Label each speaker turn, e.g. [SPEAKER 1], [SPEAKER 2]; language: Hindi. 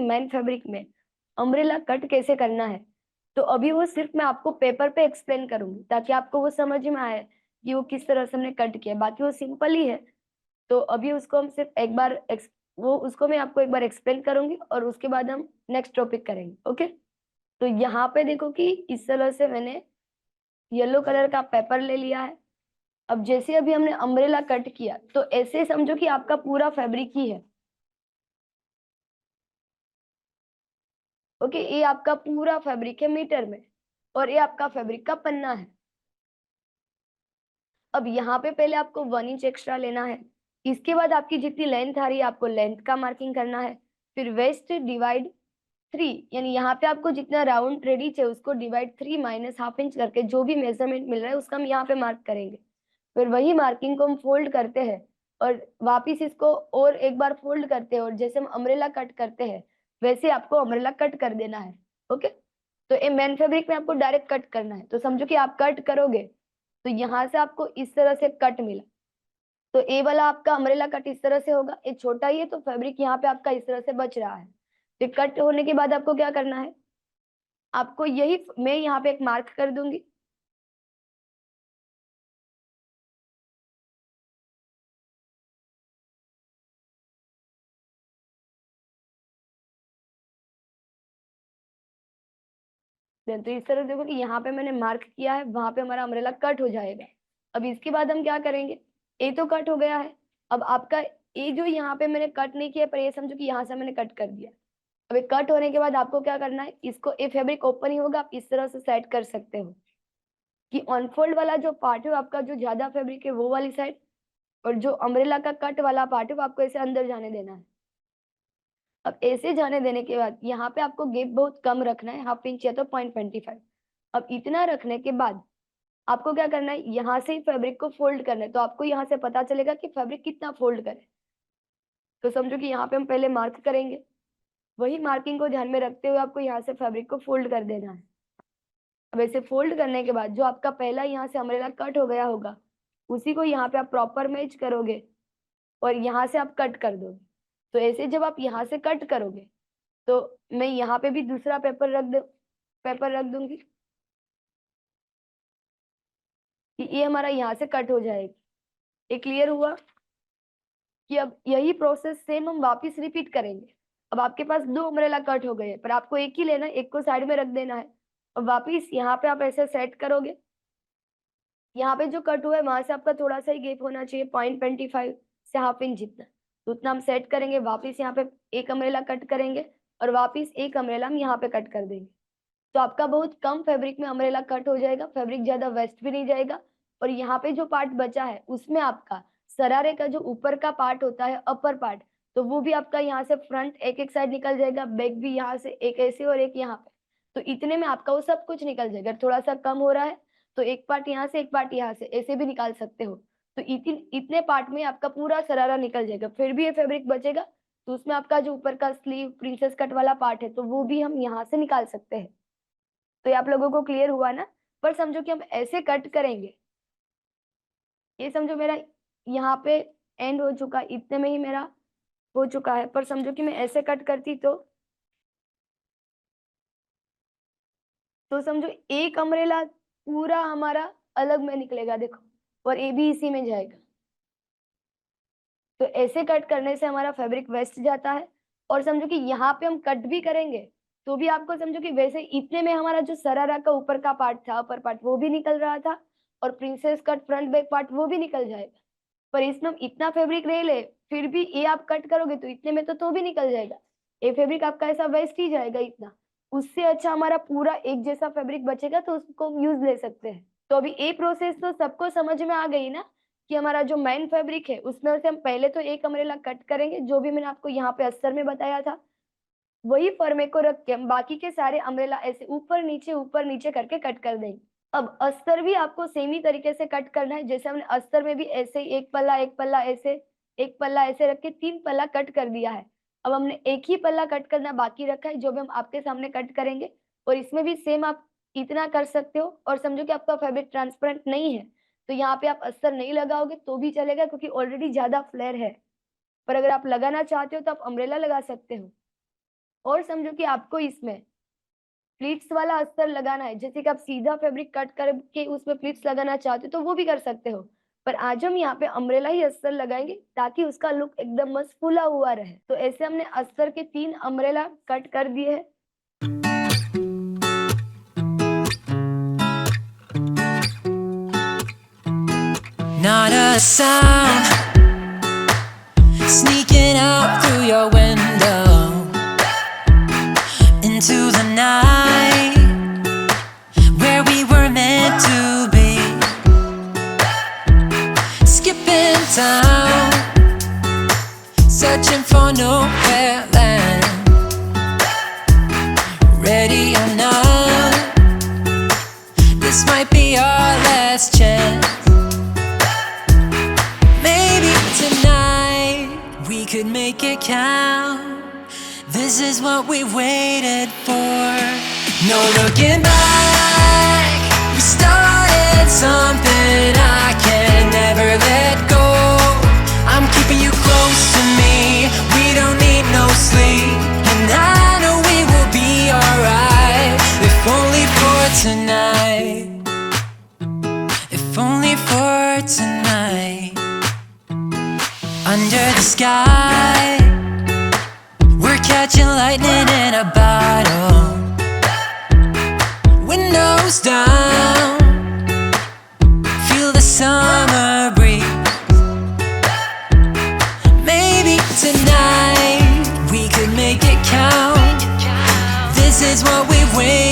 [SPEAKER 1] मेन फैब्रिक में अम्ब्रेला कट कैसे करना है, तो अभी वो सिर्फ मैं आपको पेपर पे एक्सप्लेन करूंगी ताकि आपको वो समझ में आए कि वो किस तरह से हमने कट किया। बाकी वो सिंपल ही है, तो अभी उसको हम सिर्फ एक बार वो उसको मैं आपको एक बार एक्सप्लेन करूंगी और उसके बाद हम नेक्स्ट टॉपिक करेंगे। ओके, तो यहाँ पे देखो कि इस तरह से मैंने येलो कलर का पेपर ले लिया है। अब जैसे अभी हमने अम्ब्रेला कट किया तो ऐसे समझो कि आपका पूरा फैब्रिक ही है। ओके, ये आपका पूरा फैब्रिक है मीटर में और ये आपका फैब्रिक का पन्ना है। अब यहाँ पे पहले आपको 1 इंच एक्स्ट्रा लेना है। इसके बाद आपकी जितनी लेंथ आ रही है आपको लेंथ का मार्किंग करना है। फिर वेस्ट डिवाइड 3, यानी यहाँ पे आपको जितना राउंड रेडियस है उसको डिवाइड 3 माइनस हाफ इंच करके जो भी मेजरमेंट मिल रहा है उसका हम यहाँ पे मार्क करेंगे। फिर वही मार्किंग को हम फोल्ड करते हैं और वापिस इसको और एक बार फोल्ड करते हैं और जैसे हम अम्ब्रेला कट करते हैं वैसे आपको अम्ब्रेला कट कर देना है। ओके, तो ये मेन फैब्रिक में आपको डायरेक्ट कट करना है। तो समझो कि आप कट करोगे तो यहाँ से आपको इस तरह से कट मिला, तो ए वाला आपका अम्ब्रेला कट इस तरह से होगा। ये छोटा ही है तो फैब्रिक यहाँ पे आपका इस तरह से बच रहा है। तो कट होने के बाद आपको क्या करना है, आपको यही मैं यहाँ पे एक मार्क कर दूंगी। तो इस तरह देखो कि यहाँ पे मैंने मार्क किया है, वहां पे हमारा अम्ब्रेला कट हो जाएगा। अब इसके बाद हम क्या करेंगे, ए तो कट हो गया है। अब आपका ए जो यहाँ पे मैंने कट नहीं किया पर ये समझो कि यहाँ से मैंने कट कर दिया। अब ये कट होने के बाद आपको क्या करना है, इसको ए फैब्रिक ओपन ही होगा, आप इस तरह से सेट कर सकते हो कि ऑनफोल्ड वाला जो पार्ट है आपका जो ज्यादा फैब्रिक है वो वाली साइड, और जो अम्ब्रेला का कट वाला पार्ट है वो आपको ऐसे अंदर जाने देना है। अब ऐसे जाने देने के बाद यहाँ पे आपको गैप बहुत कम रखना है, हाफ इंच या तो 0.25। अब इतना रखने के बाद आपको क्या करना है, यहाँ से ही फैब्रिक को फोल्ड करना है। तो आपको यहाँ से पता चलेगा कि फैब्रिक कितना फोल्ड करे। तो समझो कि यहाँ पे हम पहले मार्क करेंगे, वही मार्किंग को ध्यान में रखते हुए आपको यहाँ से फैब्रिक को फोल्ड कर देना है। अब ऐसे फोल्ड करने के बाद जो आपका पहला यहाँ से अम्ब्रेला कट हो गया होगा उसी को यहाँ पे आप प्रॉपर मैच करोगे और यहाँ से आप कट कर दोगे। तो ऐसे जब आप यहाँ से कट करोगे तो मैं यहाँ पे भी दूसरा पेपर रख दूंगी कि ये हमारा यहाँ से कट हो जाएगी। ये क्लियर हुआ कि अब यही प्रोसेस सेम हम वापस रिपीट करेंगे। अब आपके पास 2 अम्ब्रेला कट हो गए पर आपको एक ही लेना है, एक को साइड में रख देना है और वापस यहाँ पे आप ऐसे सेट करोगे। यहाँ पे जो कट हुआ है वहां से आपका थोड़ा सा ही गैप होना चाहिए, 0.25 से हाफ इंच जितना, तो उतना हम सेट करेंगे। वापस यहाँ पे एक अम्ब्रेला कट करेंगे और वापस एक अम्ब्रेला हम यहाँ पे कट कर देंगे। तो आपका बहुत कम फैब्रिक में अम्ब्रेला कट हो जाएगा, फैब्रिक ज्यादा वेस्ट भी नहीं जाएगा। और यहाँ पे जो पार्ट बचा है उसमें आपका सरारे का जो ऊपर का पार्ट होता है अपर पार्ट, तो वो भी आपका यहाँ से फ्रंट एक एक साइड निकल जाएगा, बैक भी यहाँ से एक ऐसे और एक यहाँ पे। तो इतने में आपका वो सब कुछ निकल जाएगा। थोड़ा सा कम हो रहा है तो एक पार्ट यहाँ से एक पार्ट यहाँ से ऐसे भी निकाल सकते हो। तो इतने पार्ट में आपका पूरा सरारा निकल जाएगा, फिर भी ये फैब्रिक बचेगा। तो उसमें आपका जो ऊपर का स्लीव प्रिंसेस कट वाला पार्ट है तो वो भी हम यहाँ से निकाल सकते हैं। तो ये आप लोगों को क्लियर हुआ ना। पर समझो कि हम ऐसे कट करेंगे, ये समझो मेरा यहाँ पे एंड हो चुका, इतने में ही मेरा हो चुका है। पर समझो कि मैं ऐसे कट करती तो समझो एक अम्ब्रेला पूरा हमारा अलग में निकलेगा देखो, और ये भी इसी में जाएगा। तो ऐसे कट करने से हमारा फैब्रिक वेस्ट जाता है। और समझो कि यहाँ पे हम कट भी करेंगे तो भी आपको समझो कि वैसे इतने में हमारा जो सरारा का ऊपर का पार्ट था, अपर पार्ट, वो भी निकल रहा था और princess cut front back part वो भी निकल जाएगा। पर इसमें हम इतना फैब्रिक नहीं ले, फिर भी ये आप कट करोगे तो इतने में तो भी निकल जाएगा। ये फैब्रिक आपका ऐसा वेस्ट ही जाएगा इतना। उससे अच्छा हमारा पूरा एक जैसा फैब्रिक बचेगा तो उसको हम यूज ले सकते हैं। तो अभी ये प्रोसेस तो सबको समझ में आ गई ना कि हमारा जो मेन फैब्रिक है उसमें से हम पहले तो एक अम्ब्रेला कट करेंगे, जो भी मैंने आपको यहाँ पे अस्तर में बताया था वही फॉर्मे को रख के हम बाकी के सारे अम्ब्रेला ऐसे ऊपर नीचे करके कट कर देंगे। अब अस्तर भी आपको सेम ही तरीके से कट करना है, जैसे हमने अस्तर में भी ऐसे ही एक पल्ला ऐसे, एक पल्ला ऐसे रख के 3 पल्ला कट कर दिया है। अब हमने एक ही पल्ला कट करना बाकी रखा है जो भी हम आपके सामने कट करेंगे। और इसमें भी सेम आप इतना कर सकते हो। और समझो कि आपका फैब्रिक ट्रांसपेरेंट नहीं है तो यहाँ पे आप अस्तर नहीं लगाओगे तो भी चलेगा क्योंकि ऑलरेडी ज्यादा फ्लेयर है। पर अगर आप लगाना चाहते हो तो आप अम्ब्रेला लगा सकते हो। और समझो कि आपको इसमें प्लीट्स वाला अस्तर लगाना है, जैसे कि आप सीधा फैब्रिक कट करके उसमें प्लीट्स लगाना चाहते हो तो वो भी कर सकते हो, पर आज हम यहाँ पे अम्ब्रेला ही अस्तर लगाएंगे ताकि उसका लुक एकदम मस्त फुला हुआ रहे। तो ऐसे हमने अस्तर के 3 अम्ब्रेला कट कर दिए हैं।
[SPEAKER 2] Not a sound sneaking out through your window into the night where we were meant to be. Skipping town, searching for nowhere land. Ready or not, this might be our last chance. Maybe tonight we could make it count. This is what we waited for. No looking back, we started something I can never let go. I'm keeping you close to me, we don't need no sleep, and I know we will be alright. If only for tonight, if only for tonight. Under the sky, we're catching lightning in a bottle. Windows down, feel the summer breeze. Maybe tonight we could make it count. This is what we've waited